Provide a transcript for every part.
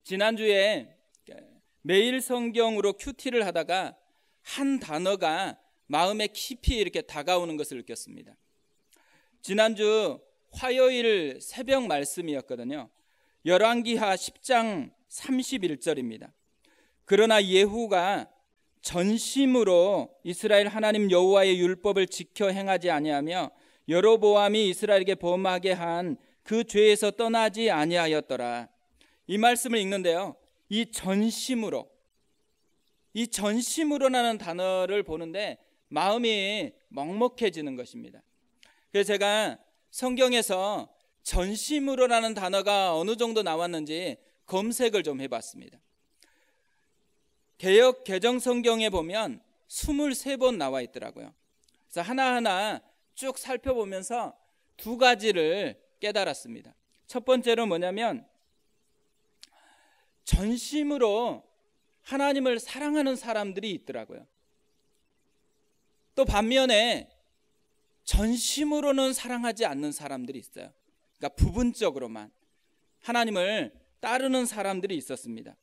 지난주에 매일 성경으로 큐티를 하다가 한 단어가 마음에 깊이 이렇게 다가오는 것을 느꼈습니다. 지난주 화요일 새벽 말씀이었거든요. 열왕기하 10장 31절입니다. 그러나 예후가 전심으로 이스라엘 하나님 여호와의 율법을 지켜 행하지 아니하며 여로보암이 이스라엘에게 범하게 한 그 죄에서 떠나지 아니하였더라. 이 말씀을 읽는데요, 이 전심으로라는 단어를 보는데 마음이 먹먹해지는 것입니다. 그래서 제가 성경에서 전심으로라는 단어가 어느 정도 나왔는지 검색을 좀 해봤습니다. 개역 개정 성경에 보면 23번 나와 있더라고요. 그래서 하나하나 쭉 살펴보면서 두 가지를 깨달았습니다. 첫 번째로 뭐냐면 전심으로 하나님을 사랑하는 사람들이 있더라고요. 또 반면에 전심으로는 사랑하지 않는 사람들이 있어요. 그러니까 부분적으로만 하나님을 따르는 사람들이 있었습니다.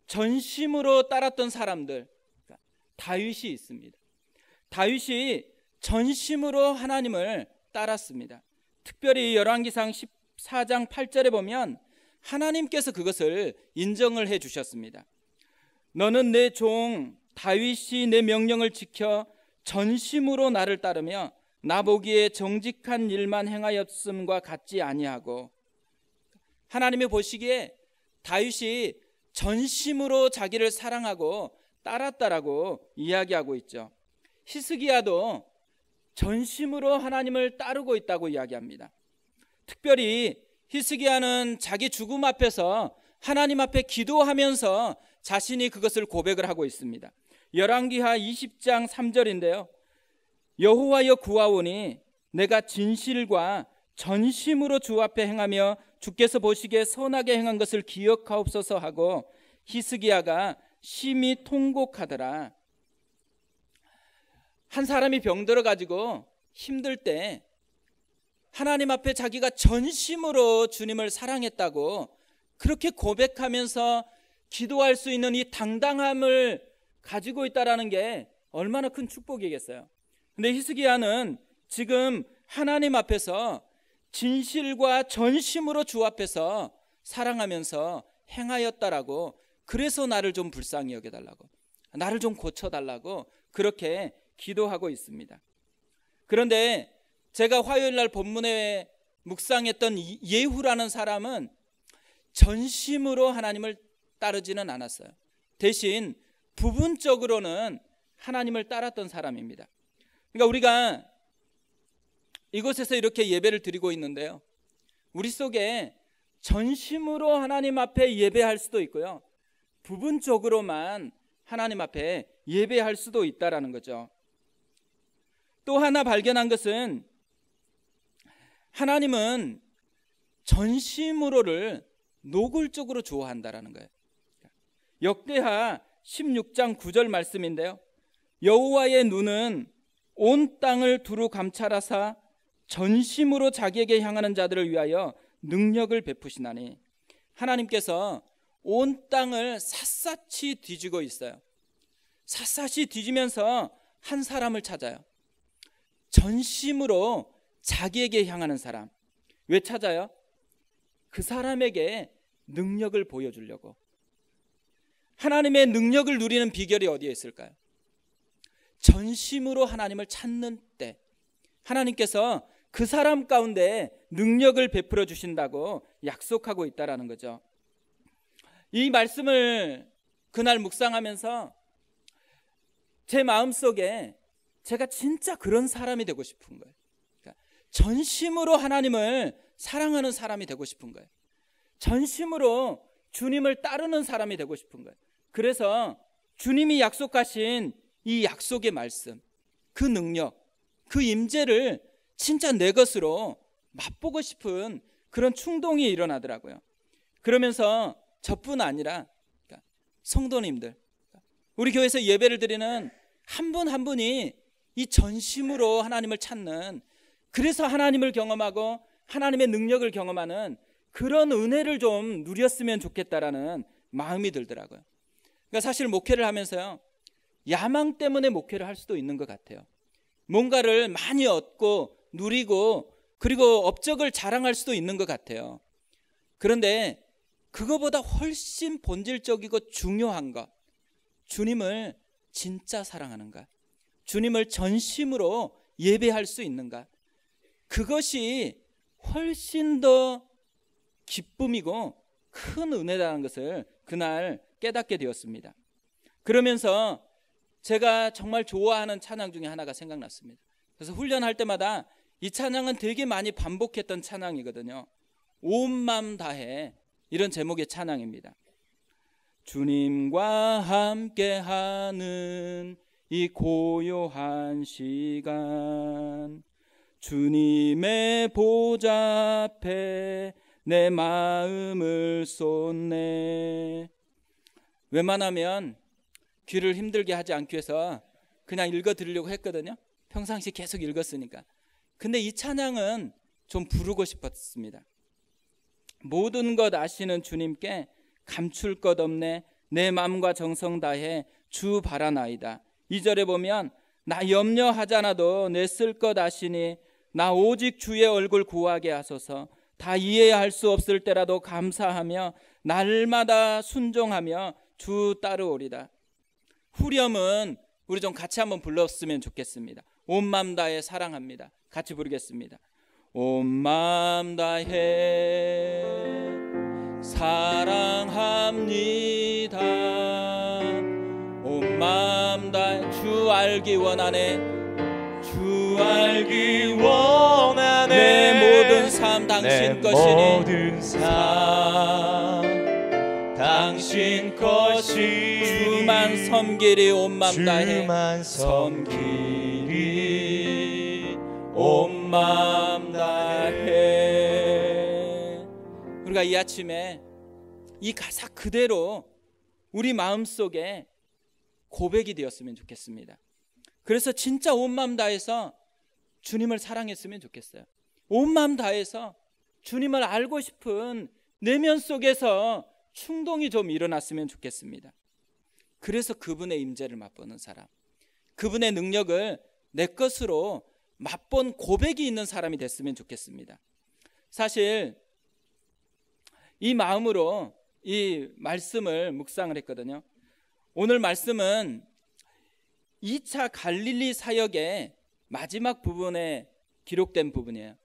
전심으로 따랐던 사람들, 다윗이 있습니다. 다윗이 전심으로 하나님을 따랐습니다. 특별히 열왕기상 14장 8절에 보면 하나님께서 그것을 인정을 해 주셨습니다. 너는 내 종 다윗이 내 명령을 지켜 전심으로 나를 따르며 나 보기에 정직한 일만 행하였음과 같지 아니하고, 하나님이 보시기에 다윗이 전심으로 자기를 사랑하고 따랐다라고 이야기하고 있죠. 히스기야도 전심으로 하나님을 따르고 있다고 이야기합니다. 특별히 히스기야는 자기 죽음 앞에서 하나님 앞에 기도하면서 자신이 그것을 고백을 하고 있습니다. 열왕기하 20장 3절인데요. 여호와여 구하오니 내가 진실과 전심으로 주 앞에 행하며 주께서 보시기에 선하게 행한 것을 기억하옵소서 하고 히스기야가 심히 통곡하더라. 한 사람이 병들어 가지고 힘들 때 하나님 앞에 자기가 전심으로 주님을 사랑했다고 그렇게 고백하면서 기도할 수 있는 이 당당함을 가지고 있다라는 게 얼마나 큰 축복이겠어요. 근데 히스기야는 지금 하나님 앞에서 진실과 전심으로 주 앞에서 사랑하면서 행하였다라고, 그래서 나를 좀 불쌍히 여겨달라고, 나를 좀 고쳐달라고 그렇게 기도하고 있습니다. 그런데 제가 화요일 날 본문에 묵상했던 예후라는 사람은 전심으로 하나님을 따르지는 않았어요. 대신 부분적으로는 하나님을 따랐던 사람입니다. 그러니까 우리가 이곳에서 이렇게 예배를 드리고 있는데요, 우리 속에 전심으로 하나님 앞에 예배할 수도 있고요, 부분적으로만 하나님 앞에 예배할 수도 있다라는 거죠. 또 하나 발견한 것은 하나님은 전심으로를 노골적으로 좋아한다라는 거예요. 역대하 16장 9절 말씀인데요. 여호와의 눈은 온 땅을 두루 감찰하사 전심으로 자기에게 향하는 자들을 위하여 능력을 베푸시나니, 하나님께서 온 땅을 샅샅이 뒤지고 있어요. 샅샅이 뒤지면서 한 사람을 찾아요. 전심으로 자기에게 향하는 사람. 왜 찾아요? 그 사람에게 능력을 보여주려고. 하나님의 능력을 누리는 비결이 어디에 있을까요? 전심으로 하나님을 찾는 때 하나님께서 그 사람 가운데 능력을 베풀어 주신다고 약속하고 있다라는 거죠. 이 말씀을 그날 묵상하면서 제 마음속에 제가 진짜 그런 사람이 되고 싶은 거예요. 그러니까 전심으로 하나님을 사랑하는 사람이 되고 싶은 거예요. 전심으로 주님을 따르는 사람이 되고 싶은 거예요. 그래서 주님이 약속하신 이 약속의 말씀, 그 능력, 그 임재를 진짜 내 것으로 맛보고 싶은 그런 충동이 일어나더라고요. 그러면서 저뿐 아니라 성도님들, 우리 교회에서 예배를 드리는 한 분 한 분이 이 전심으로 하나님을 찾는, 그래서 하나님을 경험하고 하나님의 능력을 경험하는 그런 은혜를 좀 누렸으면 좋겠다라는 마음이 들더라고요. 그러니까 사실 목회를 하면서요, 야망 때문에 목회를 할 수도 있는 것 같아요. 뭔가를 많이 얻고 누리고 그리고 업적을 자랑할 수도 있는 것 같아요. 그런데 그거보다 훨씬 본질적이고 중요한 것, 주님을 진짜 사랑하는가, 주님을 전심으로 예배할 수 있는가, 그것이 훨씬 더 기쁨이고 큰 은혜라는 것을 그날 깨닫게 되었습니다. 그러면서 제가 정말 좋아하는 찬양 중에 하나가 생각났습니다. 그래서 훈련할 때마다 이 찬양은 되게 많이 반복했던 찬양이거든요. 온 마음 다해, 이런 제목의 찬양입니다. 주님과 함께하는 이 고요한 시간, 주님의 보좌 앞에 내 마음을 쏟네. 웬만하면 귀를 힘들게 하지 않기 위해서 그냥 읽어드리려고 했거든요. 평상시 계속 읽었으니까. 근데 이 찬양은 좀 부르고 싶었습니다. 모든 것 아시는 주님께 감출 것 없네, 내 마음과 정성 다해 주 바라나이다. 2절에 보면 나 염려하잖아도 내 쓸 것 아시니 나 오직 주의 얼굴 구하게 하소서. 다 이해할 수 없을 때라도 감사하며 날마다 순종하며 주 따르오리다. 후렴은 우리 좀 같이 한번 불렀으면 좋겠습니다. 온 마음 다해 사랑합니다. 같이 부르겠습니다. 온 마음 다해 사랑합니다. 온 마음 다해 주 알기 원하네, 주 알기 원하네. 내 모든 삶 당신 것이니, 모든 삶 당신 것이, 주만 섬기리 온 마음 다해, 주만 섬기리 온 마음 다해. 우리가 이 아침에 이 가사 그대로 우리 마음속에 고백이 되었으면 좋겠습니다. 그래서 진짜 온 마음 다해서 주님을 사랑했으면 좋겠어요. 온 마음 다해서 주님을 알고 싶은 내면 속에서 충동이 좀 일어났으면 좋겠습니다. 그래서 그분의 임재를 맛보는 사람, 그분의 능력을 내 것으로 맛본 고백이 있는 사람이 됐으면 좋겠습니다. 사실 이 마음으로 이 말씀을 묵상을 했거든요. 오늘 말씀은 2차 갈릴리 사역의 마지막 부분에 기록된 부분이에요.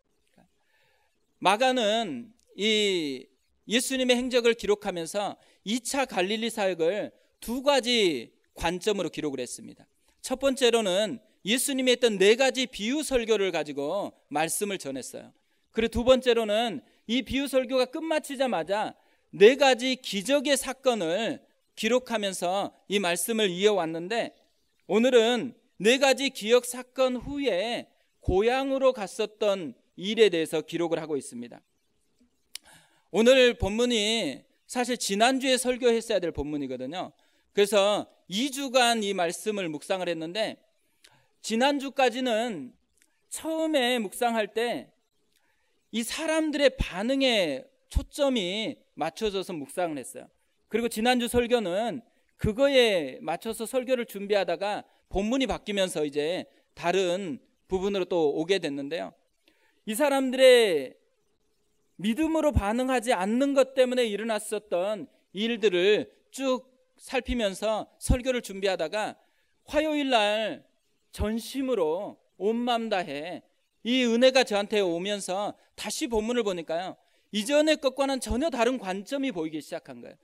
마가는 이 예수님의 행적을 기록하면서 2차 갈릴리 사역을 두 가지 관점으로 기록을 했습니다. 첫 번째로는 예수님이 했던 4가지 비유 설교를 가지고 말씀을 전했어요. 그리고 두 번째로는 이 비유 설교가 끝마치자마자 4가지 기적의 사건을 기록하면서 이 말씀을 이어왔는데, 오늘은 4가지 기억 사건 후에 고향으로 갔었던 일에 대해서 기록을 하고 있습니다. 오늘 본문이 사실 지난주에 설교했어야 될 본문이거든요. 그래서 2주간 이 말씀을 묵상을 했는데, 지난주까지는 처음에 묵상할 때 이 사람들의 반응에 초점이 맞춰져서 묵상을 했어요. 그리고 지난주 설교는 그거에 맞춰서 설교를 준비하다가 본문이 바뀌면서 이제 다른 부분으로 또 오게 됐는데요. 이 사람들의 믿음으로 반응하지 않는 것 때문에 일어났었던 일들을 쭉 살피면서 설교를 준비하다가 화요일 날 전심으로 온 마음 다해 이 은혜가 저한테 오면서 다시 본문을 보니까요, 이전의 것과는 전혀 다른 관점이 보이기 시작한 거예요.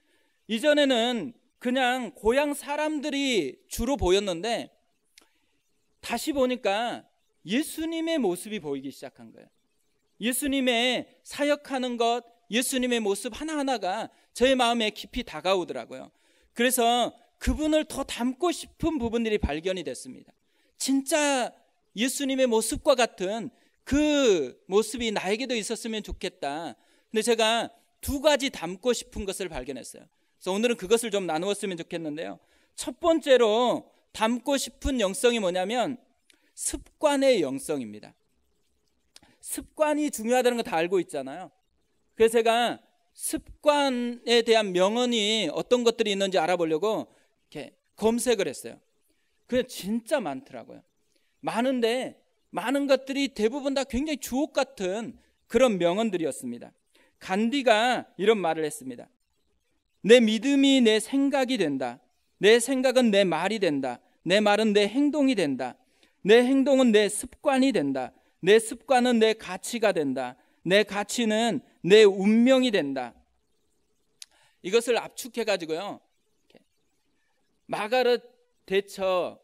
이전에는 그냥 고향 사람들이 주로 보였는데 다시 보니까 예수님의 모습이 보이기 시작한 거예요. 예수님의 사역하는 것, 예수님의 모습 하나하나가 저의 마음에 깊이 다가오더라고요. 그래서 그분을 더 닮고 싶은 부분들이 발견이 됐습니다. 진짜 예수님의 모습과 같은 그 모습이 나에게도 있었으면 좋겠다. 근데 제가 2가지 닮고 싶은 것을 발견했어요. 그래서 오늘은 그것을 좀 나누었으면 좋겠는데요. 첫 번째로 닮고 싶은 영성이 뭐냐면 습관의 영성입니다. 습관이 중요하다는 거 다 알고 있잖아요. 그래서 제가 습관에 대한 명언이 어떤 것들이 있는지 알아보려고 이렇게 검색을 했어요. 그게 진짜 많더라고요. 많은데 많은 것들이 대부분 다 굉장히 주옥 같은 그런 명언들이었습니다. 간디가 이런 말을 했습니다. 내 믿음이 내 생각이 된다. 내 생각은 내 말이 된다. 내 말은 내 행동이 된다. 내 행동은 내 습관이 된다. 내 습관은 내 가치가 된다. 내 가치는 내 운명이 된다. 이것을 압축해가지고요, 마가렛 대처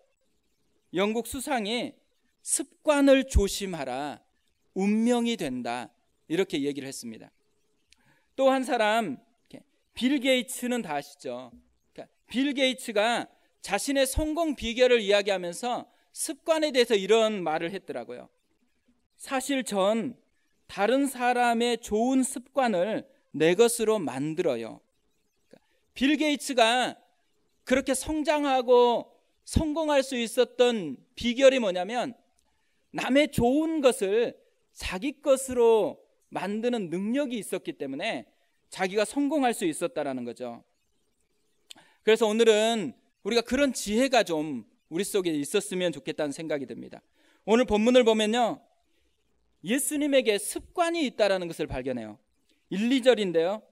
영국 수상이 습관을 조심하라, 운명이 된다, 이렇게 얘기를 했습니다. 또 한 사람, 빌 게이츠는 다 아시죠? 빌 게이츠가 자신의 성공 비결을 이야기하면서 습관에 대해서 이런 말을 했더라고요. 사실 전 다른 사람의 좋은 습관을 내 것으로 만들어요. 빌 게이츠가 그렇게 성장하고 성공할 수 있었던 비결이 뭐냐면 남의 좋은 것을 자기 것으로 만드는 능력이 있었기 때문에 자기가 성공할 수 있었다라는 거죠. 그래서 오늘은 우리가 그런 지혜가 좀 우리 속에 있었으면 좋겠다는 생각이 듭니다. 오늘 본문을 보면요, 예수님에게 습관이 있다라는 것을 발견해요. 1, 2절인데요.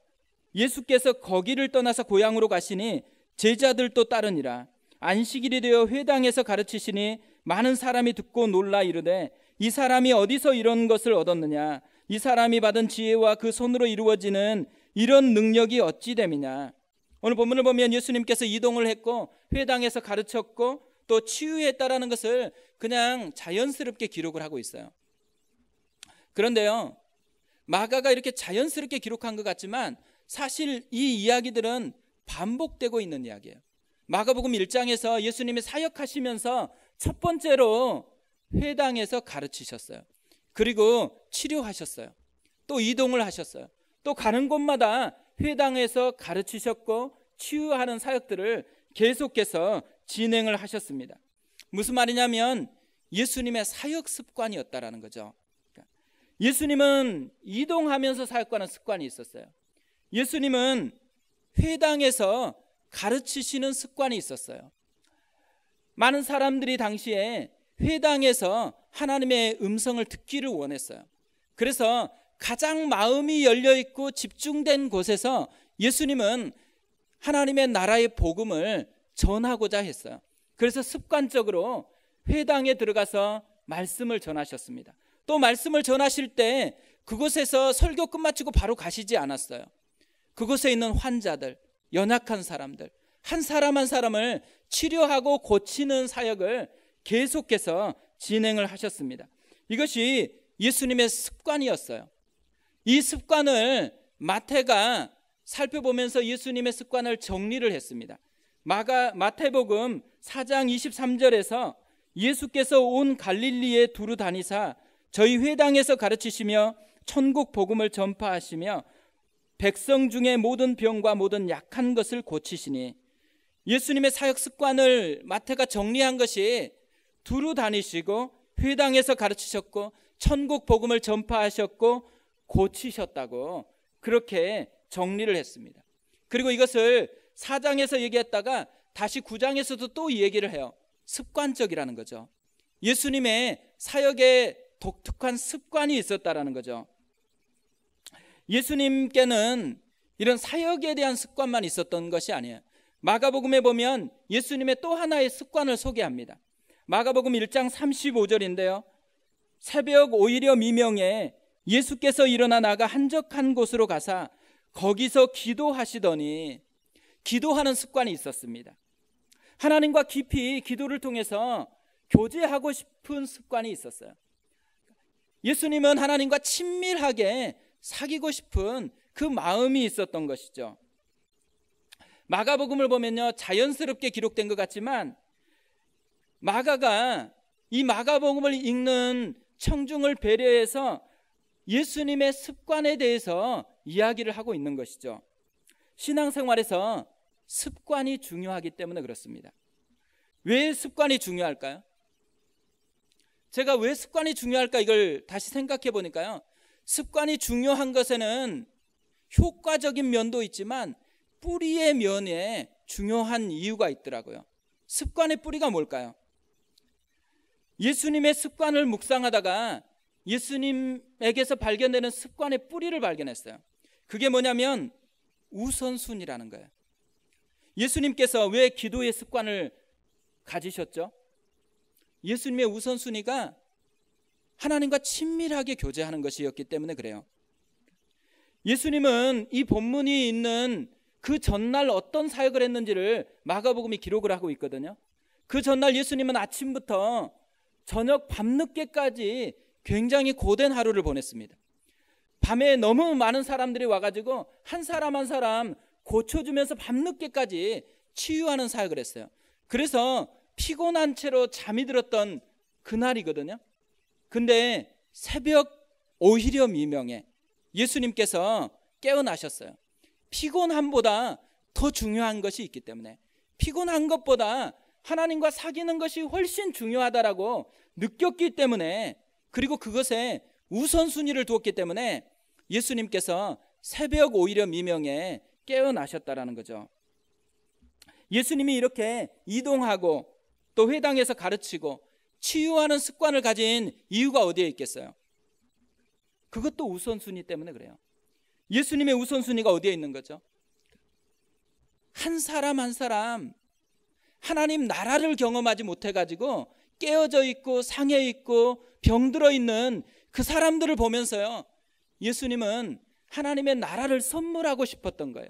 예수께서 거기를 떠나서 고향으로 가시니 제자들도 따르니라. 안식일이 되어 회당에서 가르치시니 많은 사람이 듣고 놀라 이르되 이 사람이 어디서 이런 것을 얻었느냐? 이 사람이 받은 지혜와 그 손으로 이루어지는 이런 능력이 어찌 됨이냐? 오늘 본문을 보면 예수님께서 이동을 했고 회당에서 가르쳤고 또 치유했다라는 것을 그냥 자연스럽게 기록을 하고 있어요. 그런데요, 마가가 이렇게 자연스럽게 기록한 것 같지만 사실 이 이야기들은 반복되고 있는 이야기예요. 마가복음 1장에서 예수님이 사역하시면서 첫 번째로 회당에서 가르치셨어요. 그리고 치료하셨어요. 또 이동을 하셨어요. 또 가는 곳마다 회당에서 가르치셨고 치유하는 사역들을 계속해서 진행을 하셨습니다. 무슨 말이냐면 예수님의 사역 습관이었다라는 거죠. 예수님은 이동하면서 사역하는 습관이 있었어요. 예수님은 회당에서 가르치시는 습관이 있었어요. 많은 사람들이 당시에 회당에서 하나님의 음성을 듣기를 원했어요. 그래서 가장 마음이 열려있고 집중된 곳에서 예수님은 하나님의 나라의 복음을 전하고자 했어요. 그래서 습관적으로 회당에 들어가서 말씀을 전하셨습니다. 또 말씀을 전하실 때 그곳에서 설교 끝마치고 바로 가시지 않았어요. 그곳에 있는 환자들, 연약한 사람들, 한 사람 한 사람을 치료하고 고치는 사역을 계속해서 진행을 하셨습니다. 이것이 예수님의 습관이었어요. 이 습관을 마태가 살펴보면서 예수님의 습관을 정리를 했습니다. 마태복음 4장 23절에서 예수께서 온 갈릴리에 두루 다니사 저희 회당에서 가르치시며 천국 복음을 전파하시며 백성 중에 모든 병과 모든 약한 것을 고치시니, 예수님의 사역 습관을 마태가 정리한 것이 두루 다니시고 회당에서 가르치셨고 천국 복음을 전파하셨고 고치셨다고 그렇게 정리를 했습니다. 그리고 이것을 4장에서 얘기했다가 다시 9장에서도 또 얘기를 해요. 습관적이라는 거죠. 예수님의 사역에 독특한 습관이 있었다라는 거죠. 예수님께는 이런 사역에 대한 습관만 있었던 것이 아니에요. 마가복음에 보면 예수님의 또 하나의 습관을 소개합니다. 마가복음 1장 35절인데요. 새벽 오히려 미명에 예수께서 일어나 나가 한적한 곳으로 가사 거기서 기도하시더니, 기도하는 습관이 있었습니다. 하나님과 깊이 기도를 통해서 교제하고 싶은 습관이 있었어요. 예수님은 하나님과 친밀하게 사귀고 싶은 그 마음이 있었던 것이죠. 마가복음을 보면요, 자연스럽게 기록된 것 같지만 마가가 이 마가복음을 읽는 청중을 배려해서 예수님의 습관에 대해서 이야기를 하고 있는 것이죠. 신앙생활에서 습관이 중요하기 때문에 그렇습니다. 왜 습관이 중요할까요? 제가 왜 습관이 중요할까 이걸 다시 생각해 보니까요, 습관이 중요한 것에는 효과적인 면도 있지만 뿌리의 면에 중요한 이유가 있더라고요. 습관의 뿌리가 뭘까요? 예수님의 습관을 묵상하다가 예수님에게서 발견되는 습관의 뿌리를 발견했어요. 그게 뭐냐면 우선순위라는 거예요. 예수님께서 왜 기도의 습관을 가지셨죠? 예수님의 우선순위가 하나님과 친밀하게 교제하는 것이었기 때문에 그래요. 예수님은 이 본문이 있는 그 전날 어떤 사역을 했는지를 마가복음이 기록을 하고 있거든요. 그 전날 예수님은 아침부터 저녁 밤늦게까지 굉장히 고된 하루를 보냈습니다. 밤에 너무 많은 사람들이 와가지고 한 사람 한 사람 고쳐주면서 밤늦게까지 치유하는 사역을 했어요. 그래서 피곤한 채로 잠이 들었던 그날이거든요. 근데 새벽 오히려 미명에 예수님께서 깨어나셨어요. 피곤함보다 더 중요한 것이 있기 때문에, 피곤한 것보다 하나님과 사귀는 것이 훨씬 중요하다라고 느꼈기 때문에, 그리고 그것에 우선순위를 두었기 때문에 예수님께서 새벽 오히려 미명에 깨어나셨다라는 거죠. 예수님이 이렇게 이동하고 또 회당에서 가르치고 치유하는 습관을 가진 이유가 어디에 있겠어요? 그것도 우선순위 때문에 그래요. 예수님의 우선순위가 어디에 있는 거죠? 한 사람 한 사람 하나님 나라를 경험하지 못해가지고 깨어져 있고 상해 있고 병들어 있는 그 사람들을 보면서요, 예수님은 하나님의 나라를 선물하고 싶었던 거예요.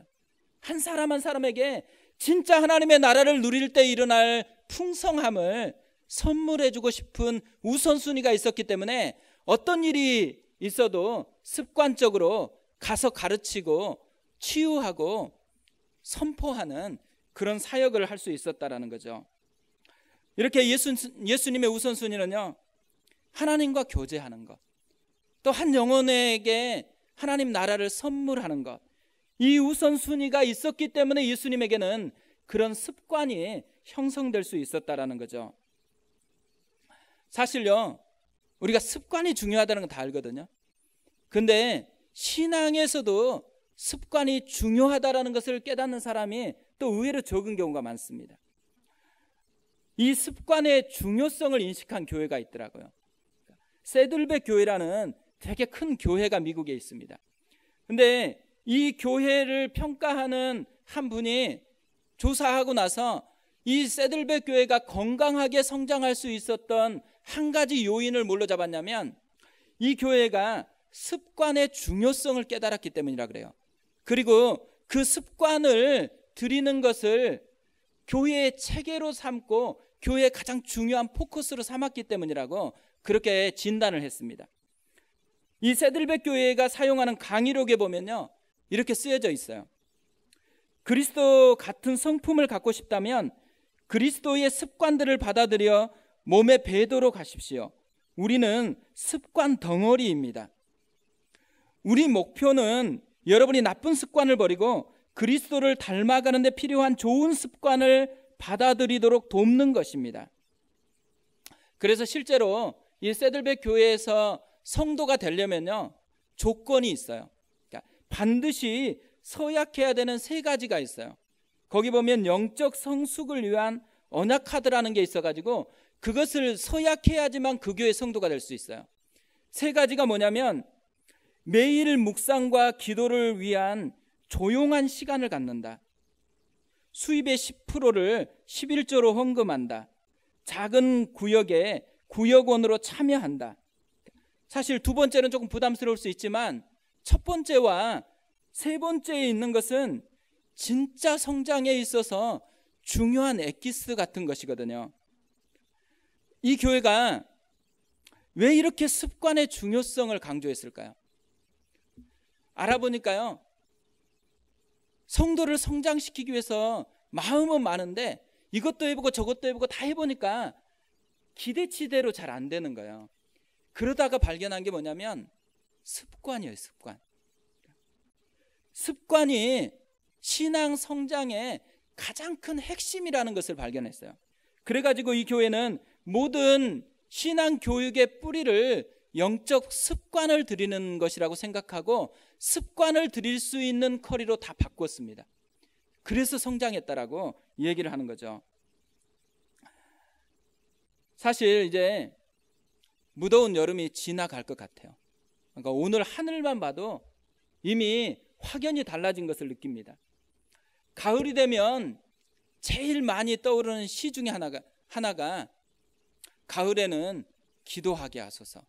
한 사람 한 사람에게 진짜 하나님의 나라를 누릴 때 일어날 풍성함을 선물해주고 싶은 우선순위가 있었기 때문에 어떤 일이 있어도 습관적으로 가서 가르치고 치유하고 선포하는 그런 사역을 할 수 있었다라는 거죠. 이렇게 예수님의 우선순위는요, 하나님과 교제하는 것, 또 한 영혼에게 하나님 나라를 선물하는 것, 이 우선순위가 있었기 때문에 예수님에게는 그런 습관이 형성될 수 있었다라는 거죠. 사실요, 우리가 습관이 중요하다는 건 다 알거든요. 근데 신앙에서도 습관이 중요하다는 것을 깨닫는 사람이 또 의외로 적은 경우가 많습니다. 이 습관의 중요성을 인식한 교회가 있더라고요. 세들백 교회라는 되게 큰 교회가 미국에 있습니다. 근데 이 교회를 평가하는 한 분이 조사하고 나서 이 세들백 교회가 건강하게 성장할 수 있었던 한 가지 요인을 뭘로 잡았냐면, 이 교회가 습관의 중요성을 깨달았기 때문이라 그래요. 그리고 그 습관을 들이는 것을 교회의 체계로 삼고 교회의 가장 중요한 포커스로 삼았기 때문이라고 그렇게 진단을 했습니다. 이 세들백 교회가 사용하는 강의록에 보면요, 이렇게 쓰여져 있어요. 그리스도 같은 성품을 갖고 싶다면 그리스도의 습관들을 받아들여 몸에 배도록 하십시오. 우리는 습관 덩어리입니다. 우리 목표는 여러분이 나쁜 습관을 버리고 그리스도를 닮아가는 데 필요한 좋은 습관을 받아들이도록 돕는 것입니다. 그래서 실제로 이 세들백 교회에서 성도가 되려면요, 조건이 있어요. 그러니까 반드시 서약해야 되는 3가지가 있어요. 거기 보면 영적 성숙을 위한 언약 카드라는 게 있어가지고 그것을 서약해야지만 그 교회 성도가 될 수 있어요. 3가지가 뭐냐면, 매일 묵상과 기도를 위한 조용한 시간을 갖는다. 수입의 10%를 11조로 헌금한다. 작은 구역에 구역원으로 참여한다. 사실 2번째는 조금 부담스러울 수 있지만 첫 번째와 3번째에 있는 것은 진짜 성장에 있어서 중요한 엑기스 같은 것이거든요. 이 교회가 왜 이렇게 습관의 중요성을 강조했을까요? 알아보니까요, 성도를 성장시키기 위해서 마음은 많은데 이것도 해보고 저것도 해보고 다 해보니까 기대치대로 잘 안 되는 거예요. 그러다가 발견한 게 뭐냐면 습관이에요. 습관이 신앙 성장의 가장 큰 핵심이라는 것을 발견했어요. 그래가지고 이 교회는 모든 신앙 교육의 뿌리를 영적 습관을 들이는 것이라고 생각하고 습관을 들일 수 있는 커리로 다 바꿨습니다. 그래서 성장했다라고 얘기를 하는 거죠. 사실 이제 무더운 여름이 지나갈 것 같아요. 그러니까 오늘 하늘만 봐도 이미 확연히 달라진 것을 느낍니다. 가을이 되면 제일 많이 떠오르는 시 중에 하나가 가을에는 기도하게 하소서.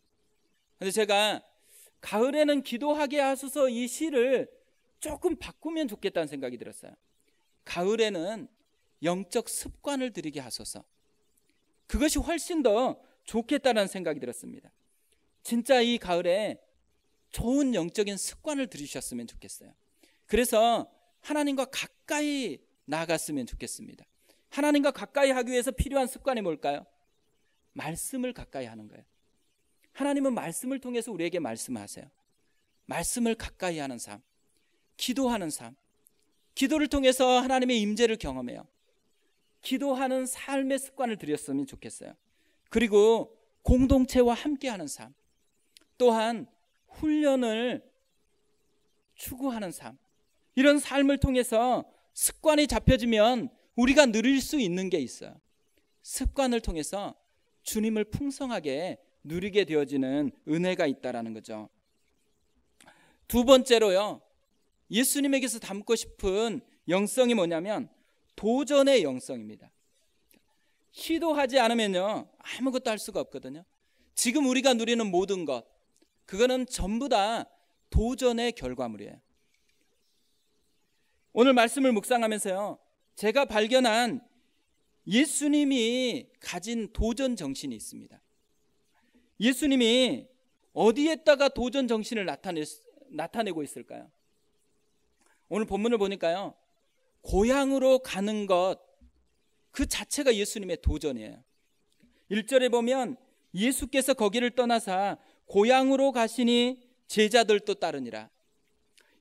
그런데 제가 가을에는 기도하게 하소서 이 시를 조금 바꾸면 좋겠다는 생각이 들었어요. 가을에는 영적 습관을 들이게 하소서. 그것이 훨씬 더 좋겠다는 생각이 들었습니다. 진짜 이 가을에 좋은 영적인 습관을 들이셨으면 좋겠어요. 그래서 하나님과 가까이 나아갔으면 좋겠습니다. 하나님과 가까이 하기 위해서 필요한 습관이 뭘까요? 말씀을 가까이 하는 거예요. 하나님은 말씀을 통해서 우리에게 말씀하세요. 말씀을 가까이 하는 삶, 기도하는 삶, 기도를 통해서 하나님의 임재를 경험해요. 기도하는 삶의 습관을 들였으면 좋겠어요. 그리고 공동체와 함께하는 삶, 또한 훈련을 추구하는 삶, 이런 삶을 통해서 습관이 잡혀지면 우리가 누릴 수 있는 게 있어요. 습관을 통해서 주님을 풍성하게 누리게 되어지는 은혜가 있다라는 거죠. 두 번째로요, 예수님에게서 담고 싶은 영성이 뭐냐면 도전의 영성입니다. 시도하지 않으면요 아무것도 할 수가 없거든요. 지금 우리가 누리는 모든 것, 그거는 전부 다 도전의 결과물이에요. 오늘 말씀을 묵상하면서요, 제가 발견한 예수님이 가진 도전 정신이 있습니다. 예수님이 어디에다가 도전 정신을 나타내고 있을까요? 오늘 본문을 보니까요, 고향으로 가는 것 그 자체가 예수님의 도전이에요. 1절에 보면 예수께서 거기를 떠나사 고향으로 가시니 제자들도 따르니라.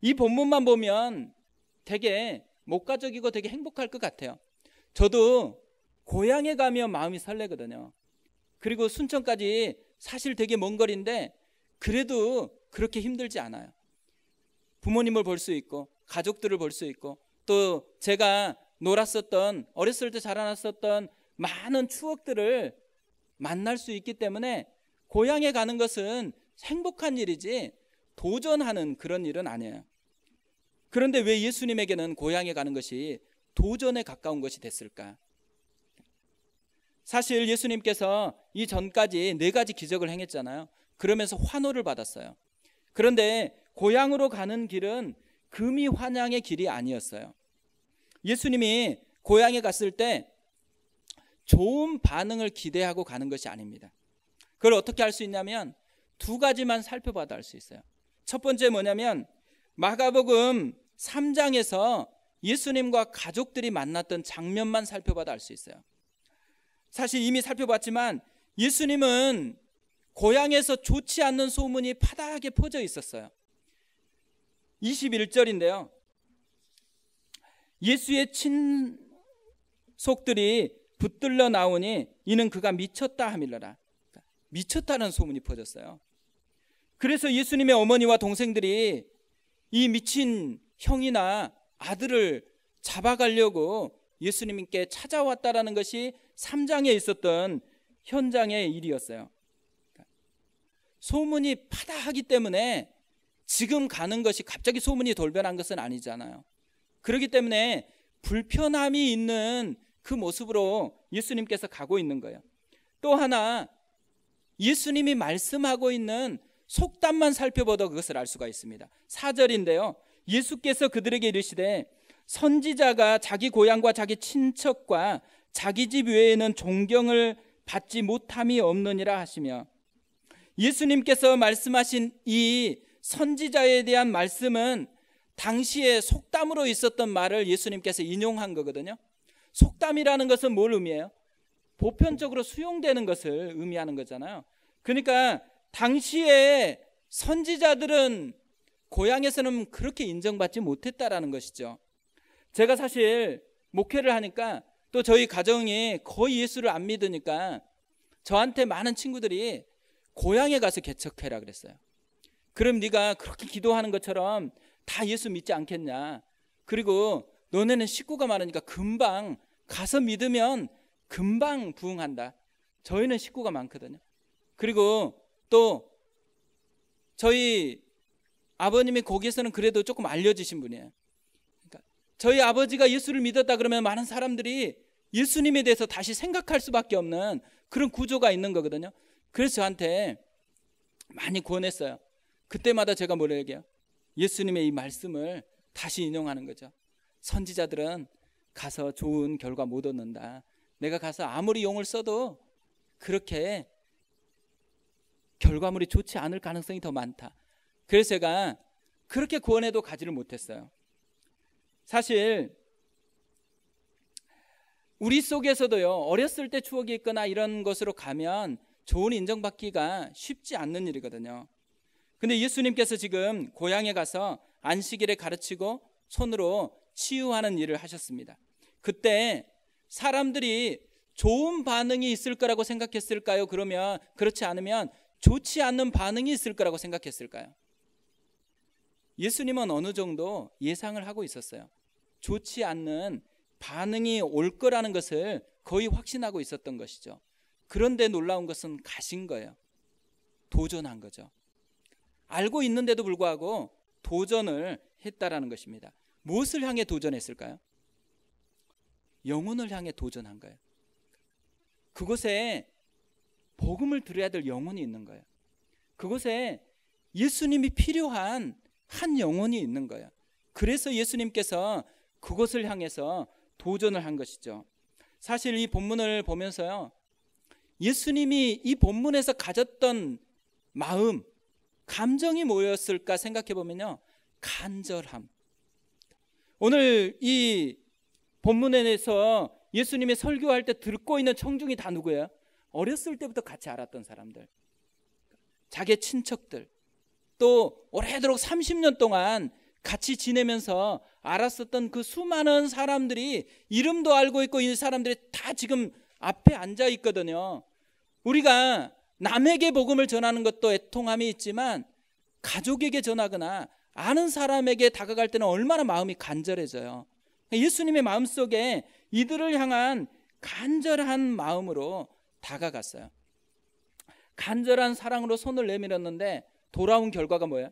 이 본문만 보면 되게 목가적이고 되게 행복할 것 같아요. 저도 고향에 가면 마음이 설레거든요. 그리고 순천까지 사실 되게 먼 거리인데 그래도 그렇게 힘들지 않아요. 부모님을 볼 수 있고 가족들을 볼 수 있고 또 제가 놀았었던, 어렸을 때 자라났었던 많은 추억들을 만날 수 있기 때문에 고향에 가는 것은 행복한 일이지 도전하는 그런 일은 아니에요. 그런데 왜 예수님에게는 고향에 가는 것이 도전에 가까운 것이 됐을까? 사실 예수님께서 이 전까지 4가지 기적을 행했잖아요. 그러면서 환호를 받았어요. 그런데 고향으로 가는 길은 금이 환향의 길이 아니었어요. 예수님이 고향에 갔을 때 좋은 반응을 기대하고 가는 것이 아닙니다. 그걸 어떻게 할 수 있냐면 2가지만 살펴봐도 알 수 있어요. 첫 번째 뭐냐면 마가복음 3장에서 예수님과 가족들이 만났던 장면만 살펴봐도 알 수 있어요. 사실 이미 살펴봤지만 예수님은 고향에서 좋지 않는 소문이 파다하게 퍼져 있었어요. 21절인데요. 예수의 친속들이 붙들러 나오니 이는 그가 미쳤다 하밀러라. 미쳤다는 소문이 퍼졌어요. 그래서 예수님의 어머니와 동생들이 이 미친 형이나 아들을 잡아가려고 예수님께 찾아왔다라는 것이 3장에 있었던 현장의 일이었어요. 소문이 파다하기 때문에 지금 가는 것이 갑자기 소문이 돌변한 것은 아니잖아요. 그렇기 때문에 불편함이 있는 그 모습으로 예수님께서 가고 있는 거예요. 또 하나, 예수님이 말씀하고 있는 속담만 살펴봐도 그것을 알 수가 있습니다. 4절인데요. 예수께서 그들에게 이르시되 선지자가 자기 고향과 자기 친척과 자기 집 외에는 존경을 받지 못함이 없느니라 하시며, 예수님께서 말씀하신 이 선지자에 대한 말씀은 당시에 속담으로 있었던 말을 예수님께서 인용한 거거든요. 속담이라는 것은 뭘 의미해요? 보편적으로 수용되는 것을 의미하는 거잖아요. 그러니까 당시에 선지자들은 고향에서는 그렇게 인정받지 못했다라는 것이죠. 제가 사실 목회를 하니까 또 저희 가정이 거의 예수를 안 믿으니까 저한테 많은 친구들이 고향에 가서 개척해라 그랬어요. 그럼 네가 그렇게 기도하는 것처럼 다 예수 믿지 않겠냐. 그리고 너네는 식구가 많으니까 금방 가서 믿으면 금방 부흥한다. 저희는 식구가 많거든요. 그리고 또 저희 아버님이 거기에서는 그래도 조금 알려지신 분이에요. 그러니까 저희 아버지가 예수를 믿었다 그러면 많은 사람들이 예수님에 대해서 다시 생각할 수밖에 없는 그런 구조가 있는 거거든요. 그래서 저한테 많이 권했어요. 그때마다 제가 뭐라 얘기해요? 예수님의 이 말씀을 다시 인용하는 거죠. 선지자들은 가서 좋은 결과 못 얻는다. 내가 가서 아무리 용을 써도 그렇게 결과물이 좋지 않을 가능성이 더 많다. 그래서 제가 그렇게 구원해도 가지를 못했어요. 사실 우리 속에서도요, 어렸을 때 추억이 있거나 이런 것으로 가면 좋은 인정받기가 쉽지 않는 일이거든요. 근데 예수님께서 지금 고향에 가서 안식일에 가르치고 손으로 치유하는 일을 하셨습니다. 그때 사람들이 좋은 반응이 있을 거라고 생각했을까요? 그러면 그렇지 않으면 좋지 않는 반응이 있을 거라고 생각했을까요? 예수님은 어느 정도 예상을 하고 있었어요. 좋지 않는 반응이 올 거라는 것을 거의 확신하고 있었던 것이죠. 그런데 놀라운 것은 가신 거예요. 도전한 거죠. 알고 있는데도 불구하고 도전을 했다라는 것입니다. 무엇을 향해 도전했을까요? 영혼을 향해 도전한 거예요. 그곳에 복음을 들어야 될 영혼이 있는 거예요. 그곳에 예수님이 필요한 한 영혼이 있는 거예요. 그래서 예수님께서 그곳을 향해서 도전을 한 것이죠. 사실 이 본문을 보면서요, 예수님이 이 본문에서 가졌던 마음, 감정이 뭐였을까 생각해 보면요, 간절함. 오늘 이 본문에서 예수님이 설교할 때 듣고 있는 청중이 다 누구예요? 어렸을 때부터 같이 알았던 사람들, 자기의 친척들, 또 오래도록 30년 동안 같이 지내면서 알았었던 그 수많은 사람들이, 이름도 알고 있고 이 사람들이 다 지금 앞에 앉아 있거든요. 우리가 남에게 복음을 전하는 것도 애통함이 있지만 가족에게 전하거나 아는 사람에게 다가갈 때는 얼마나 마음이 간절해져요. 예수님의 마음속에 이들을 향한 간절한 마음으로 다가갔어요. 간절한 사랑으로 손을 내밀었는데 돌아온 결과가 뭐예요?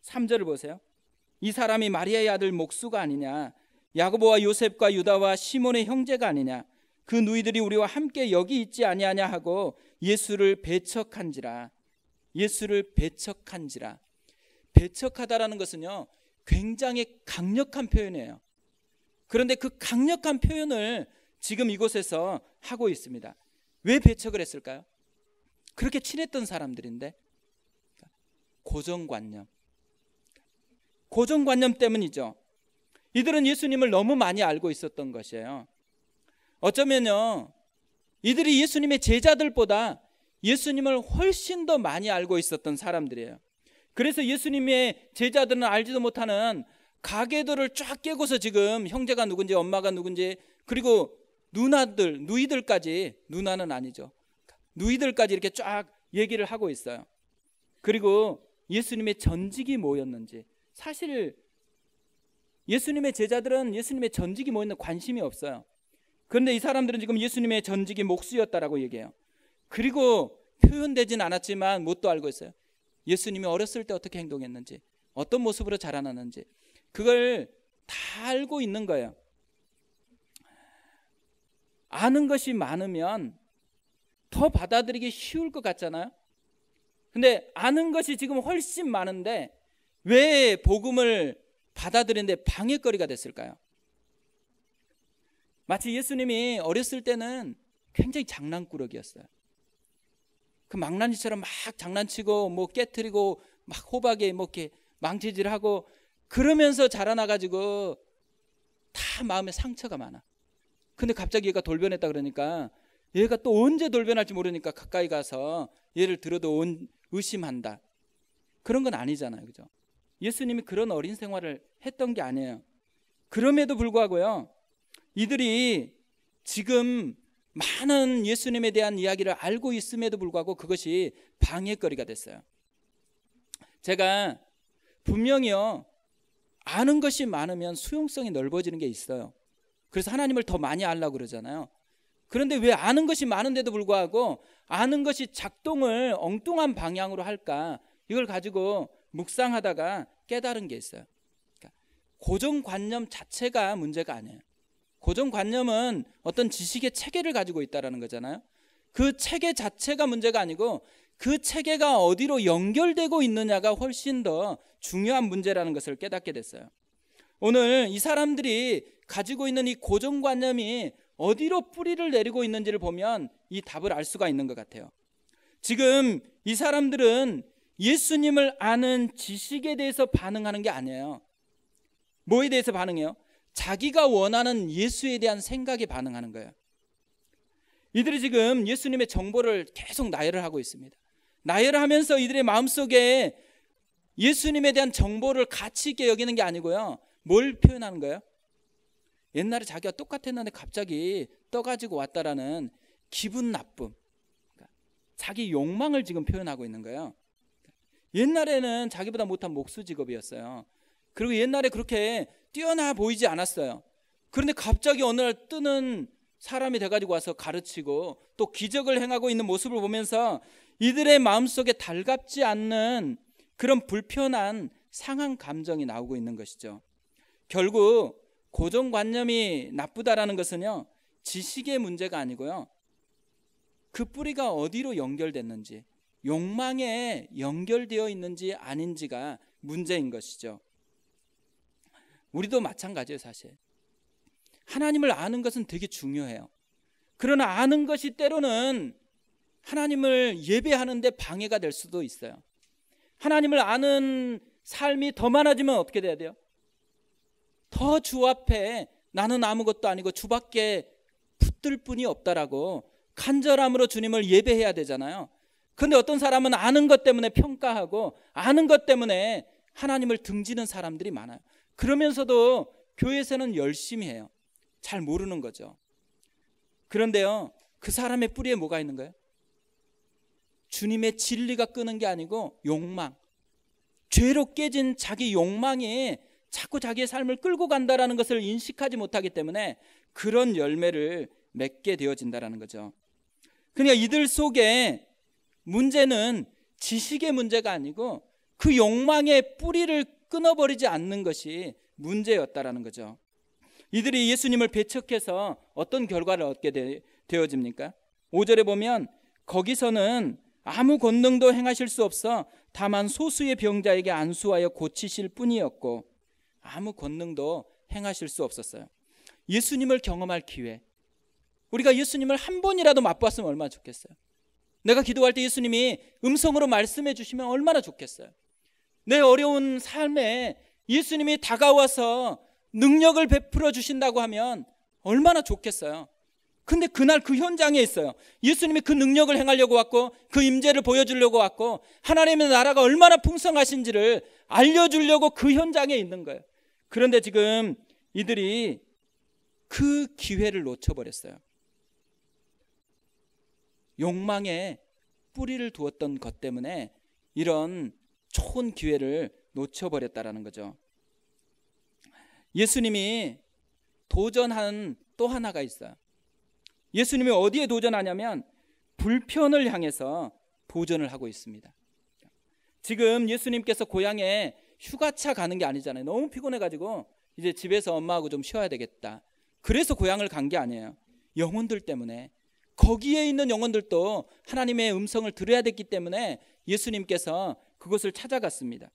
3절을 보세요. 이 사람이 마리아의 아들 목수가 아니냐, 야고보와 요셉과 유다와 시몬의 형제가 아니냐, 그 누이들이 우리와 함께 여기 있지 아니하냐 하고 예수를 배척한지라. 예수를 배척한지라. 배척하다라는 것은요, 굉장히 강력한 표현이에요. 그런데 그 강력한 표현을 지금 이곳에서 하고 있습니다. 왜 배척을 했을까요? 그렇게 친했던 사람들인데. 고정관념 때문이죠. 이들은 예수님을 너무 많이 알고 있었던 것이에요. 어쩌면요, 이들이 예수님의 제자들보다 예수님을 훨씬 더 많이 알고 있었던 사람들이에요. 그래서 예수님의 제자들은 알지도 못하는 가계들을 쫙 깨고서 지금 형제가 누군지 엄마가 누군지, 그리고 누나들, 누이들까지, 누나는 아니죠, 누이들까지 이렇게 쫙 얘기를 하고 있어요. 그리고 예수님의 전직이 뭐였는지, 사실 예수님의 제자들은 예수님의 전직이 뭐였는지 관심이 없어요. 그런데 이 사람들은 지금 예수님의 전직이 목수였다라고 얘기해요. 그리고 표현되진 않았지만 뭣도 알고 있어요. 예수님이 어렸을 때 어떻게 행동했는지, 어떤 모습으로 자라났는지, 그걸 다 알고 있는 거예요. 아는 것이 많으면 더 받아들이기 쉬울 것 같잖아요. 근데 아는 것이 지금 훨씬 많은데 왜 복음을 받아들이는데 방해거리가 됐을까요? 마치 예수님이 어렸을 때는 굉장히 장난꾸러기였어요. 그 망나니처럼 막 장난치고 뭐 깨트리고 막 호박에 뭐 이렇게 망치질하고 그러면서 자라나가지고 다 마음에 상처가 많아. 근데 갑자기 얘가 돌변했다 그러니까 얘가 또 언제 돌변할지 모르니까 가까이 가서 얘를 들어도 의심한다. 그런 건 아니잖아요, 그죠? 예수님이 그런 어린 생활을 했던 게 아니에요. 그럼에도 불구하고요, 이들이 지금 많은 예수님에 대한 이야기를 알고 있음에도 불구하고 그것이 방해거리가 됐어요. 제가 분명히요, 아는 것이 많으면 수용성이 넓어지는 게 있어요. 그래서 하나님을 더 많이 알려고 그러잖아요. 그런데 왜 아는 것이 많은데도 불구하고 아는 것이 작동을 엉뚱한 방향으로 할까? 이걸 가지고 묵상하다가 깨달은 게 있어요. 그러니까 고정관념 자체가 문제가 아니에요. 고정관념은 어떤 지식의 체계를 가지고 있다는 거잖아요. 그 체계 자체가 문제가 아니고 그 체계가 어디로 연결되고 있느냐가 훨씬 더 중요한 문제라는 것을 깨닫게 됐어요. 오늘 이 사람들이 가지고 있는 이 고정관념이 어디로 뿌리를 내리고 있는지를 보면 이 답을 알 수가 있는 것 같아요. 지금 이 사람들은 예수님을 아는 지식에 대해서 반응하는 게 아니에요. 뭐에 대해서 반응해요? 자기가 원하는 예수에 대한 생각에 반응하는 거예요. 이들이 지금 예수님의 정보를 계속 나열을 하고 있습니다. 나열을 하면서 이들의 마음속에 예수님에 대한 정보를 가치 있게 여기는 게 아니고요, 뭘 표현하는 거예요? 옛날에 자기가 똑같았는데 갑자기 떠가지고 왔다라는 기분 나쁨, 그러니까 자기 욕망을 지금 표현하고 있는 거예요. 옛날에는 자기보다 못한 목수 직업이었어요. 그리고 옛날에 그렇게 뛰어나 보이지 않았어요. 그런데 갑자기 어느 날 뜨는 사람이 돼가지고 와서 가르치고 또 기적을 행하고 있는 모습을 보면서 이들의 마음속에 달갑지 않는 그런 불편한 상한 감정이 나오고 있는 것이죠. 결국 고정관념이 나쁘다라는 것은요, 지식의 문제가 아니고요, 그 뿌리가 어디로 연결됐는지, 욕망에 연결되어 있는지 아닌지가 문제인 것이죠. 우리도 마찬가지예요. 사실 하나님을 아는 것은 되게 중요해요. 그러나 아는 것이 때로는 하나님을 예배하는데 방해가 될 수도 있어요. 하나님을 아는 삶이 더 많아지면 어떻게 돼야 돼요? 더 주 앞에 나는 아무것도 아니고 주밖에 붙들 뿐이 없다라고 간절함으로 주님을 예배해야 되잖아요. 그런데 어떤 사람은 아는 것 때문에 평가하고 아는 것 때문에 하나님을 등지는 사람들이 많아요. 그러면서도 교회에서는 열심히 해요. 잘 모르는 거죠. 그런데요, 그 사람의 뿌리에 뭐가 있는 거예요? 주님의 진리가 끄는 게 아니고 욕망, 죄로 깨진 자기 욕망이 자꾸 자기의 삶을 끌고 간다라는 것을 인식하지 못하기 때문에 그런 열매를 맺게 되어진다라는 거죠. 그러니까 이들 속에 문제는 지식의 문제가 아니고 그 욕망의 뿌리를 끊어버리지 않는 것이 문제였다라는 거죠. 이들이 예수님을 배척해서 어떤 결과를 얻게 되어집니까? 5절에 보면 거기서는 아무 권능도 행하실 수 없어 다만 소수의 병자에게 안수하여 고치실 뿐이었고 아무 권능도 행하실 수 없었어요. 예수님을 경험할 기회, 우리가 예수님을 한 번이라도 맛봤으면 얼마나 좋겠어요. 내가 기도할 때 예수님이 음성으로 말씀해 주시면 얼마나 좋겠어요. 내 어려운 삶에 예수님이 다가와서 능력을 베풀어 주신다고 하면 얼마나 좋겠어요. 근데 그날 그 현장에 있어요. 예수님이 그 능력을 행하려고 왔고 그 임재를 보여주려고 왔고 하나님의 나라가 얼마나 풍성하신지를 알려주려고 그 현장에 있는 거예요. 그런데 지금 이들이 그 기회를 놓쳐버렸어요. 욕망에 뿌리를 두었던 것 때문에 이런 좋은 기회를 놓쳐버렸다라는 거죠. 예수님이 도전한 또 하나가 있어요. 예수님이 어디에 도전하냐면 불편을 향해서 도전을 하고 있습니다. 지금 예수님께서 고향에 휴가차 가는 게 아니잖아요. 너무 피곤해가지고 이제 집에서 엄마하고 좀 쉬어야 되겠다. 그래서 고향을 간 게 아니에요. 영혼들 때문에, 거기에 있는 영혼들도 하나님의 음성을 들어야 됐기 때문에 예수님께서 그곳을 찾아갔습니다.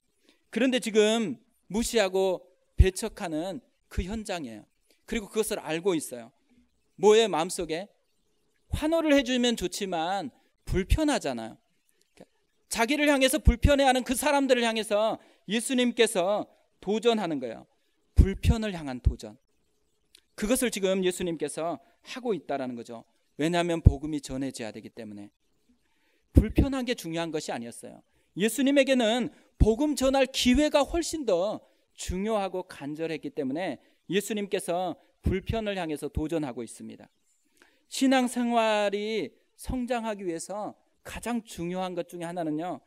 그런데 지금 무시하고 배척하는 그 현장이에요. 그리고 그것을 알고 있어요. 뭐예요? 마음속에 환호를 해주면 좋지만 불편하잖아요. 자기를 향해서 불편해하는 그 사람들을 향해서 예수님께서 도전하는 거예요. 불편을 향한 도전. 그것을 지금 예수님께서 하고 있다라는 거죠. 왜냐하면 복음이 전해져야 되기 때문에. 불편한 게 중요한 것이 아니었어요. 예수님에게는 복음 전할 기회가 훨씬 더 중요하고 간절했기 때문에 예수님께서 불편을 향해서 도전하고 있습니다. 신앙생활이 성장하기 위해서 가장 중요한 것 중에 하나는요,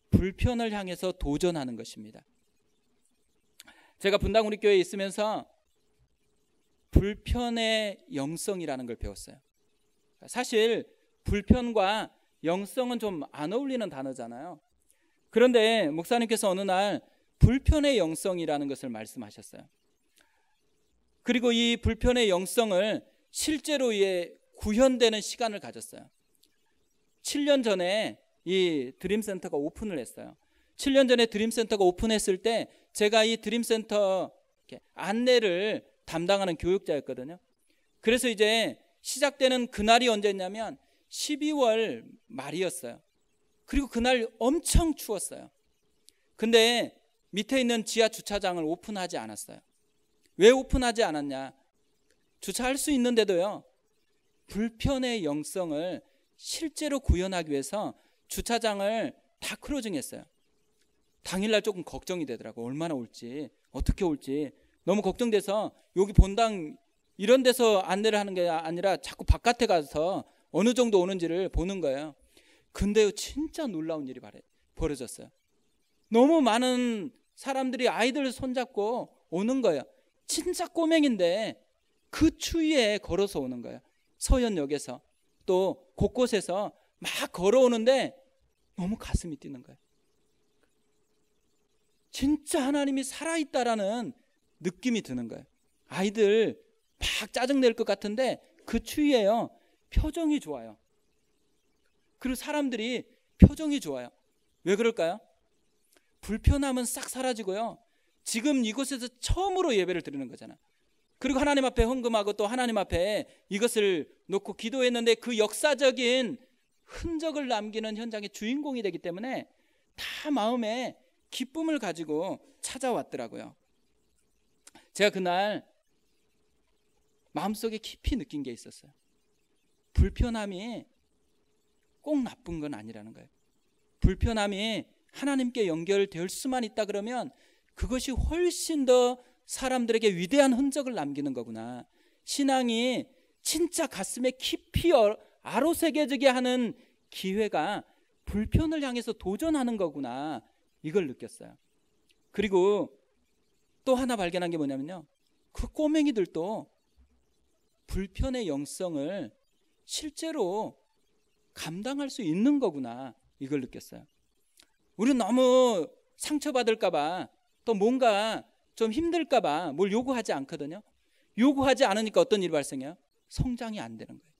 불편을 향해서 도전하는 것입니다. 제가 분당우리교회에 있으면서 불편의 영성이라는 걸 배웠어요. 사실 불편과 영성은 좀 안 어울리는 단어잖아요. 그런데 목사님께서 어느 날 불편의 영성이라는 것을 말씀하셨어요. 그리고 이 불편의 영성을 실제로 구현되는 시간을 가졌어요. 7년 전에 이 드림센터가 오픈을 했어요. 7년 전에 드림센터가 오픈했을 때 제가 이 드림센터 안내를 담당하는 교육자였거든요. 그래서 이제 시작되는 그날이 언제였냐면 12월 말이었어요. 그리고 그날 엄청 추웠어요. 근데 밑에 있는 지하 주차장을 오픈하지 않았어요. 왜 오픈하지 않았냐? 주차할 수 있는데도요, 불편의 영성을 실제로 구현하기 위해서 주차장을 다 크로징했어요. 당일날 조금 걱정이 되더라고요. 얼마나 올지, 어떻게 올지 너무 걱정돼서 여기 본당 이런 데서 안내를 하는 게 아니라 자꾸 바깥에 가서 어느 정도 오는지를 보는 거예요. 근데요, 진짜 놀라운 일이 벌어졌어요. 너무 많은 사람들이 아이들 손잡고 오는 거예요. 진짜 꼬맹인데 그 추위에 걸어서 오는 거예요. 서현역에서 또 곳곳에서 막 걸어오는데 너무 가슴이 뛰는 거예요. 진짜 하나님이 살아있다라는 느낌이 드는 거예요. 아이들 막 짜증낼 것 같은데 그 추위에요, 표정이 좋아요. 그리고 사람들이 표정이 좋아요. 왜 그럴까요? 불편함은 싹 사라지고요, 지금 이곳에서 처음으로 예배를 드리는 거잖아. 그리고 하나님 앞에 헌금하고 또 하나님 앞에 이것을 놓고 기도했는데 그 역사적인 흔적을 남기는 현장의 주인공이 되기 때문에 다 마음에 기쁨을 가지고 찾아왔더라고요. 제가 그날 마음속에 깊이 느낀 게 있었어요. 불편함이 꼭 나쁜 건 아니라는 거예요. 불편함이 하나님께 연결될 수만 있다 그러면 그것이 훨씬 더 사람들에게 위대한 흔적을 남기는 거구나. 신앙이 진짜 가슴에 깊이 아로새겨지게 하는 기회가 불편을 향해서 도전하는 거구나, 이걸 느꼈어요. 그리고 또 하나 발견한 게 뭐냐면요, 그 꼬맹이들도 불편의 영성을 실제로 감당할 수 있는 거구나, 이걸 느꼈어요. 우리는 너무 상처받을까 봐, 또 뭔가 좀 힘들까 봐 뭘 요구하지 않거든요. 요구하지 않으니까 어떤 일이 발생해요? 성장이 안 되는 거예요.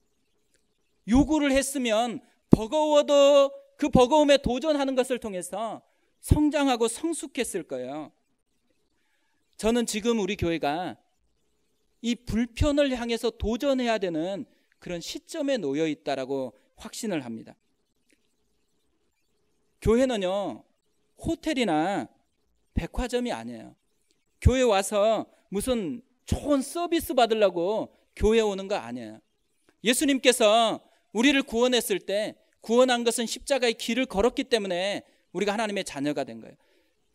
요구를 했으면 버거워도 그 버거움에 도전하는 것을 통해서 성장하고 성숙했을 거예요. 저는 지금 우리 교회가 이 불편을 향해서 도전해야 되는 그런 시점에 놓여 있다라고 확신을 합니다. 교회는요, 호텔이나 백화점이 아니에요. 교회 와서 무슨 좋은 서비스 받으려고 교회 오는 거 아니에요. 예수님께서 우리를 구원했을 때 구원한 것은 십자가의 길을 걸었기 때문에 우리가 하나님의 자녀가 된 거예요.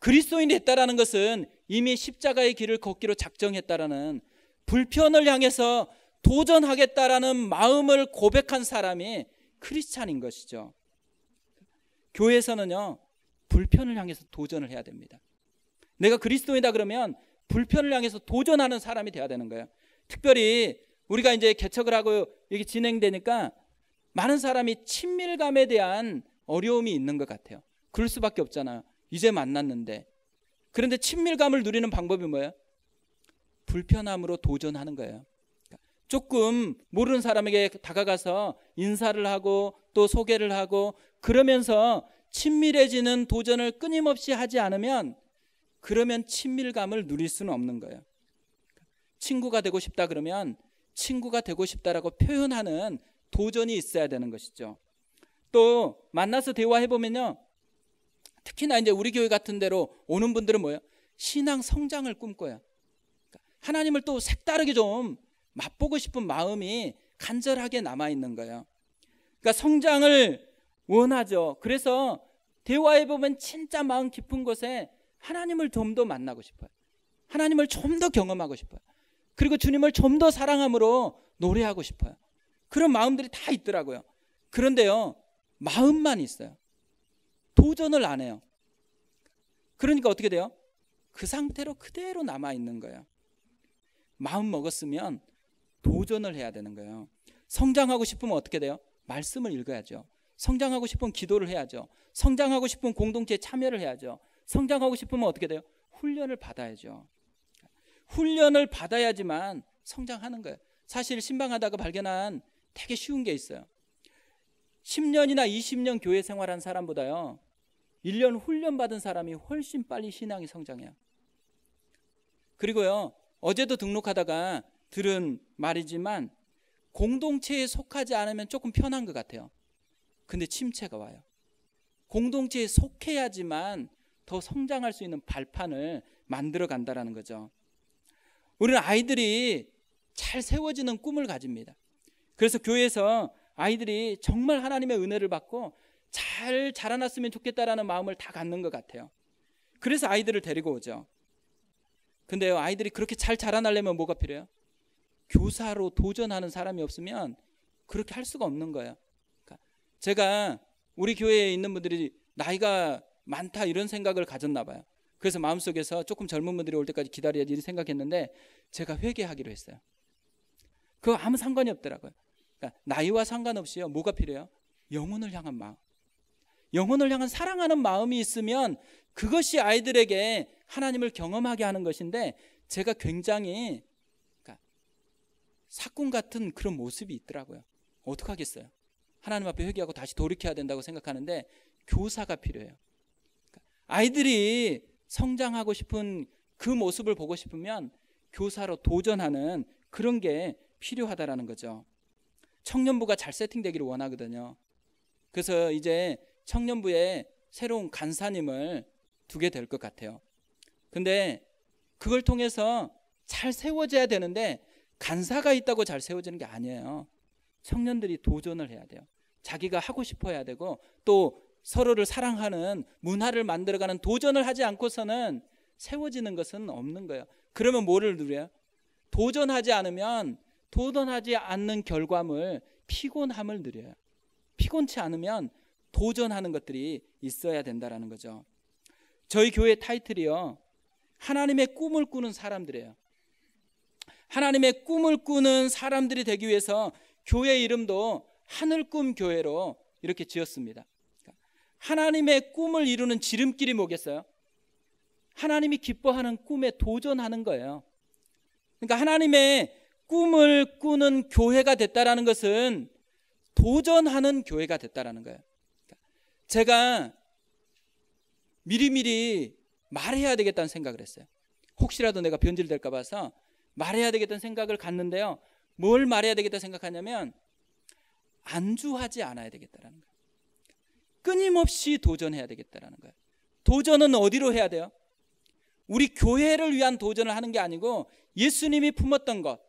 그리스도인이 됐다라는 것은 이미 십자가의 길을 걷기로 작정했다라는, 불편을 향해서 도전하겠다라는 마음을 고백한 사람이 크리스찬인 것이죠. 교회에서는요, 불편을 향해서 도전을 해야 됩니다. 내가 그리스도인이다 그러면 불편을 향해서 도전하는 사람이 돼야 되는 거예요. 특별히 우리가 이제 개척을 하고 이게 진행되니까 많은 사람이 친밀감에 대한 어려움이 있는 것 같아요. 그럴 수밖에 없잖아요. 이제 만났는데. 그런데 친밀감을 누리는 방법이 뭐예요? 불편함으로 도전하는 거예요. 조금 모르는 사람에게 다가가서 인사를 하고 또 소개를 하고 그러면서 친밀해지는 도전을 끊임없이 하지 않으면, 그러면 친밀감을 누릴 수는 없는 거예요. 친구가 되고 싶다 그러면 친구가 되고 싶다라고 표현하는 도전이 있어야 되는 것이죠. 또 만나서 대화해보면요, 특히나 이제 우리 교회 같은 데로 오는 분들은 뭐예요? 신앙 성장을 꿈꿔요. 하나님을 또 색다르게 좀 맛보고 싶은 마음이 간절하게 남아있는 거예요. 그러니까 성장을 원하죠. 그래서 대화해보면 진짜 마음 깊은 곳에 하나님을 좀 더 만나고 싶어요. 하나님을 좀 더 경험하고 싶어요. 그리고 주님을 좀 더 사랑함으로 노래하고 싶어요. 그런 마음들이 다 있더라고요. 그런데요, 마음만 있어요. 도전을 안 해요. 그러니까 어떻게 돼요? 그 상태로 그대로 남아있는 거예요. 마음 먹었으면 도전을 해야 되는 거예요. 성장하고 싶으면 어떻게 돼요? 말씀을 읽어야죠. 성장하고 싶으면 기도를 해야죠. 성장하고 싶으면 공동체에 참여를 해야죠. 성장하고 싶으면 어떻게 돼요? 훈련을 받아야죠. 훈련을 받아야지만 성장하는 거예요. 사실 신방하다가 발견한 되게 쉬운 게 있어요. 10년이나 20년 교회 생활한 사람보다요, 1년 훈련 받은 사람이 훨씬 빨리 신앙이 성장해요. 그리고요, 어제도 등록하다가 들은 말이지만 공동체에 속하지 않으면 조금 편한 것 같아요. 근데 침체가 와요. 공동체에 속해야지만 더 성장할 수 있는 발판을 만들어 간다라는 거죠. 우리는 아이들이 잘 세워지는 꿈을 가집니다. 그래서 교회에서 아이들이 정말 하나님의 은혜를 받고 잘 자라났으면 좋겠다라는 마음을 다 갖는 것 같아요. 그래서 아이들을 데리고 오죠. 근데요, 아이들이 그렇게 잘 자라나려면 뭐가 필요해요? 교사로 도전하는 사람이 없으면 그렇게 할 수가 없는 거예요. 그러니까 제가 우리 교회에 있는 분들이 나이가 많다 이런 생각을 가졌나 봐요. 그래서 마음속에서 조금 젊은 분들이 올 때까지 기다려야지 이렇게 생각했는데 제가 회개하기로 했어요. 그거 아무 상관이 없더라고요. 그러니까 나이와 상관없이요, 뭐가 필요해요? 영혼을 향한 마음. 영혼을 향한 사랑하는 마음이 있으면 그것이 아이들에게 하나님을 경험하게 하는 것인데, 제가 굉장히 사꾼 같은 그런 모습이 있더라고요. 어떡하겠어요? 하나님 앞에 회개하고 다시 돌이켜야 된다고 생각하는데 교사가 필요해요. 아이들이 성장하고 싶은 그 모습을 보고 싶으면 교사로 도전하는 그런 게 필요하다라는 거죠. 청년부가 잘 세팅되기를 원하거든요. 그래서 이제 청년부에 새로운 간사님을 두게 될 것 같아요. 근데 그걸 통해서 잘 세워져야 되는데 간사가 있다고 잘 세워지는 게 아니에요. 청년들이 도전을 해야 돼요. 자기가 하고 싶어 해야 되고 또 서로를 사랑하는 문화를 만들어가는 도전을 하지 않고서는 세워지는 것은 없는 거예요. 그러면 뭐를 누려요? 도전하지 않으면 도전하지 않는 결과물, 피곤함을 누려요. 피곤치 않으면 도전하는 것들이 있어야 된다는 거죠. 저희 교회 타이틀이요, 하나님의 꿈을 꾸는 사람들이에요. 하나님의 꿈을 꾸는 사람들이 되기 위해서 교회 이름도 하늘꿈 교회로 이렇게 지었습니다. 하나님의 꿈을 이루는 지름길이 뭐겠어요? 하나님이 기뻐하는 꿈에 도전하는 거예요. 그러니까 하나님의 꿈을 꾸는 교회가 됐다라는 것은 도전하는 교회가 됐다라는 거예요. 제가 미리미리 말해야 되겠다는 생각을 했어요. 혹시라도 내가 변질될까 봐서 말해야 되겠다는 생각을 갖는데요, 뭘 말해야 되겠다 생각하냐면 안주하지 않아야 되겠다라는 거예요. 끊임없이 도전해야 되겠다라는 거예요. 도전은 어디로 해야 돼요? 우리 교회를 위한 도전을 하는 게 아니고 예수님이 품었던 것,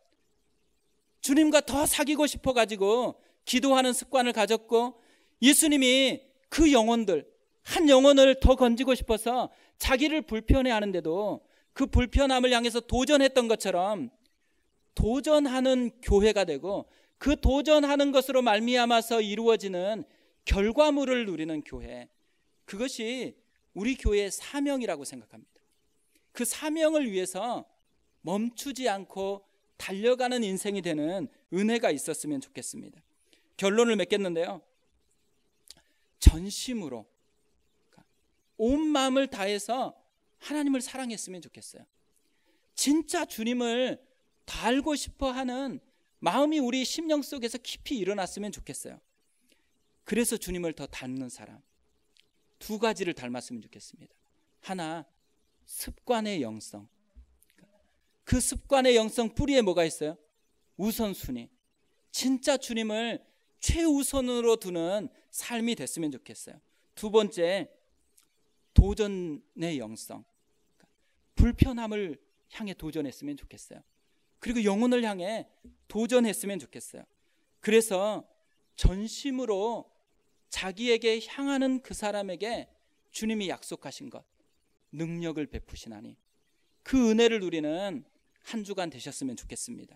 주님과 더 사귀고 싶어가지고 기도하는 습관을 가졌고, 예수님이 그 영혼들, 한 영혼을 더 건지고 싶어서 자기를 불편해하는데도 그 불편함을 향해서 도전했던 것처럼 도전하는 교회가 되고, 그 도전하는 것으로 말미암아서 이루어지는 결과물을 누리는 교회, 그것이 우리 교회의 사명이라고 생각합니다. 그 사명을 위해서 멈추지 않고 달려가는 인생이 되는 은혜가 있었으면 좋겠습니다. 결론을 맺겠는데요, 전심으로 온 마음을 다해서 하나님을 사랑했으면 좋겠어요. 진짜 주님을 더 알고 싶어하는 마음이 우리 심령 속에서 깊이 일어났으면 좋겠어요. 그래서 주님을 더 닮는 사람, 두 가지를 닮았으면 좋겠습니다. 하나, 습관의 영성. 그 습관의 영성 뿌리에 뭐가 있어요? 우선순위. 진짜 주님을 최우선으로 두는 삶이 됐으면 좋겠어요. 두 번째, 도전의 영성. 불편함을 향해 도전했으면 좋겠어요. 그리고 영혼을 향해 도전했으면 좋겠어요. 그래서 전심으로 자기에게 향하는 그 사람에게 주님이 약속하신 것, 능력을 베푸시나니 그 은혜를 누리는 한 주간 되셨으면 좋겠습니다.